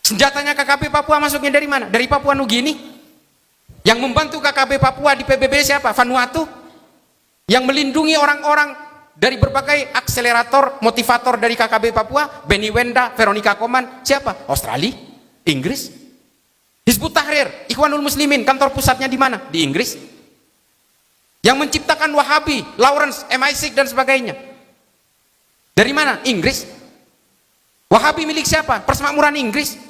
Senjatanya KKP Papua masuknya dari mana? Dari Papua Nugini. Yang membantu KKP Papua di PBB siapa? Vanuatu. Yang melindungi orang-orang dari berbagai akselerator, motivator dari KKP Papua, Benny Wenda, Veronica Koman, siapa? Australia, Inggris. Hizbut Tahrir, Ikhwanul Muslimin, kantor pusatnya di mana? Di Inggris. Yang menciptakan Wahabi, Lawrence, MI6 dan sebagainya. Dari mana? Inggris. Wahabi milik siapa? Persemakmuran Inggris.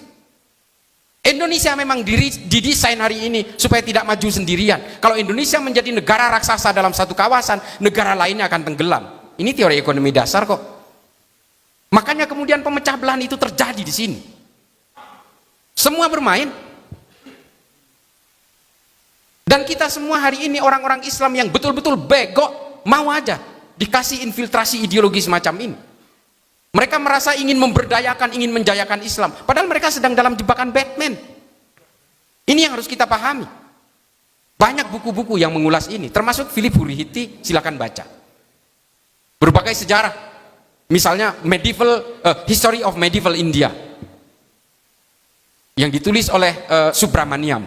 Indonesia memang didesain hari ini supaya tidak maju sendirian. Kalau Indonesia menjadi negara raksasa dalam satu kawasan, negara lainnya akan tenggelam. Ini teori ekonomi dasar kok. Makanya kemudian pemecah belahan itu terjadi di sini. Semua bermain. Dan kita semua hari ini orang-orang Islam yang betul-betul bego, mau aja dikasih infiltrasi ideologi semacam ini. Mereka merasa ingin memberdayakan, ingin menjayakan Islam. Padahal mereka sedang dalam jebakan Batman. Ini yang harus kita pahami. Banyak buku-buku yang mengulas ini, termasuk Philip Hurihiti, silakan baca. Berbagai sejarah, misalnya History of Medieval India, yang ditulis oleh Subramaniam,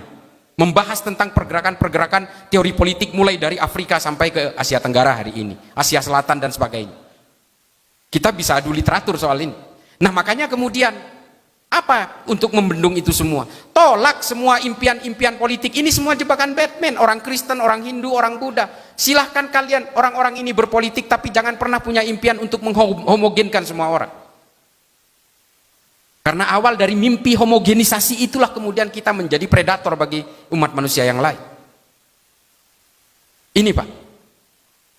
membahas tentang pergerakan-pergerakan teori politik mulai dari Afrika sampai ke Asia Tenggara hari ini, Asia Selatan dan sebagainya. Kita bisa adu literatur soal ini. Nah makanya kemudian apa untuk membendung itu semua? Tolak semua impian-impian politik ini, semua jebakan Batman. Orang Kristen, orang Hindu, orang Buddha, silahkan kalian orang-orang ini berpolitik, tapi jangan pernah punya impian untuk menghomogenkan semua orang. Karena awal dari mimpi homogenisasi itulah kemudian kita menjadi predator bagi umat manusia yang lain. Ini Pak.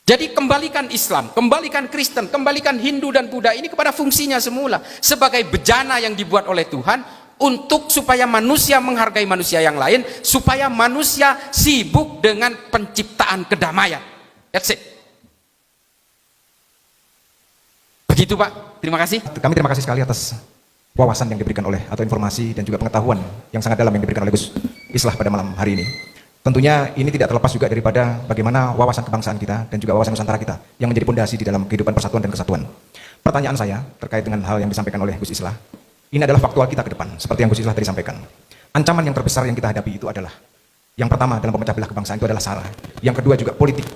Jadi kembalikan Islam, kembalikan Kristen, kembalikan Hindu dan Buddha ini kepada fungsinya semula. Sebagai bejana yang dibuat oleh Tuhan untuk supaya manusia menghargai manusia yang lain, supaya manusia sibuk dengan penciptaan kedamaian. That's it. Begitu Pak, terima kasih. Kami terima kasih sekali atas wawasan yang diberikan oleh, atau informasi dan juga pengetahuan yang sangat dalam yang diberikan oleh Gus Islah pada malam hari ini. Tentunya ini tidak terlepas juga daripada bagaimana wawasan kebangsaan kita dan juga wawasan Nusantara kita yang menjadi pondasi di dalam kehidupan persatuan dan kesatuan. Pertanyaan saya terkait dengan hal yang disampaikan oleh Gus Islah, ini adalah faktual kita ke depan, seperti yang Gus Islah tadi sampaikan. Ancaman yang terbesar yang kita hadapi itu adalah, yang pertama dalam pemecah belah kebangsaan itu adalah SARA, yang kedua juga politik,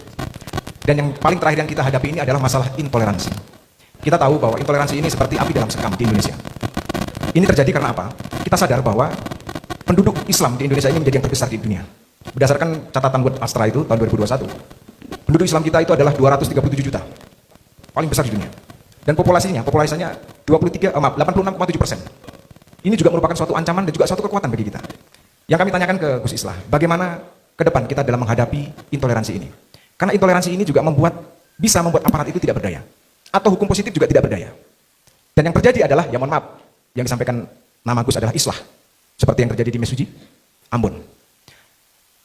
dan yang paling terakhir yang kita hadapi ini adalah masalah intoleransi. Kita tahu bahwa intoleransi ini seperti api dalam sekam di Indonesia. Ini terjadi karena apa? Kita sadar bahwa penduduk Islam di Indonesia ini menjadi yang terbesar di dunia. Berdasarkan catatan World Astra itu tahun 2021, penduduk Islam kita itu adalah 237 juta, paling besar di dunia. Dan populasinya 86,7%. Ini juga merupakan suatu ancaman dan juga suatu kekuatan bagi kita. Yang kami tanyakan ke Gus Islah, bagaimana ke depan kita dalam menghadapi intoleransi ini? Karena intoleransi ini juga bisa membuat aparat itu tidak berdaya, atau hukum positif juga tidak berdaya. Dan yang terjadi adalah, ya mohon maaf, yang disampaikan nama Gus adalah Islah, seperti yang terjadi di Mesuji, Ambon.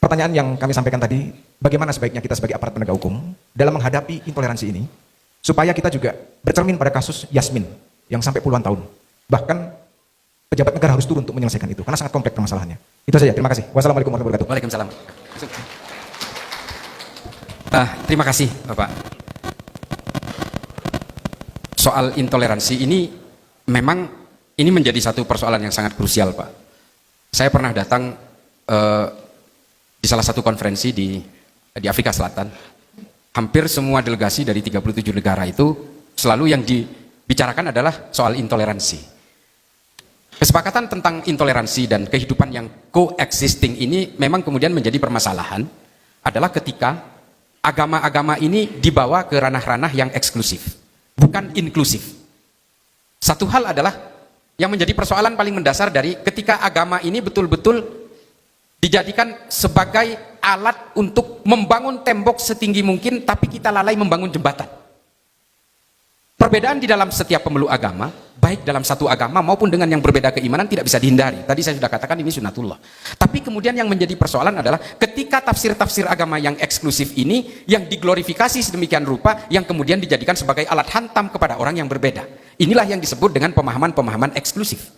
Pertanyaan yang kami sampaikan tadi, bagaimana sebaiknya kita sebagai aparat penegak hukum dalam menghadapi intoleransi ini, supaya kita juga bercermin pada kasus Yasmin yang sampai puluhan tahun. Bahkan pejabat negara harus turun untuk menyelesaikan itu, karena sangat kompleks permasalahannya. Itu saja, terima kasih. Wassalamualaikum warahmatullahi wabarakatuh. Waalaikumsalam. Terima kasih Bapak. Soal intoleransi ini memang ini menjadi satu persoalan yang sangat krusial Pak. Saya pernah datang di salah satu konferensi di Afrika Selatan. Hampir semua delegasi dari 37 negara itu selalu yang dibicarakan adalah soal intoleransi. Kesepakatan tentang intoleransi dan kehidupan yang coexisting ini memang kemudian menjadi permasalahan adalah ketika agama-agama ini dibawa ke ranah-ranah yang eksklusif, bukan inklusif. Satu hal adalah yang menjadi persoalan paling mendasar dari ketika agama ini betul-betul dijadikan sebagai alat untuk membangun tembok setinggi mungkin, tapi kita lalai membangun jembatan. Perbedaan di dalam setiap pemeluk agama, baik dalam satu agama maupun dengan yang berbeda keimanan, tidak bisa dihindari. Tadi saya sudah katakan ini sunatullah. Tapi kemudian yang menjadi persoalan adalah ketika tafsir-tafsir agama yang eksklusif ini, yang diglorifikasi sedemikian rupa, yang kemudian dijadikan sebagai alat hantam kepada orang yang berbeda. Inilah yang disebut dengan pemahaman-pemahaman eksklusif.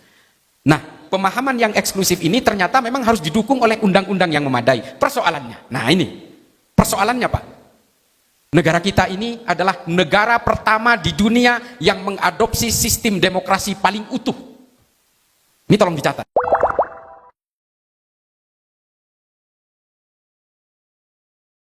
Nah, pemahaman yang eksklusif ini ternyata memang harus didukung oleh undang-undang yang memadai. Persoalannya, nah ini persoalannya Pak, negara kita ini adalah negara pertama di dunia yang mengadopsi sistem demokrasi paling utuh. Ini tolong dicatat.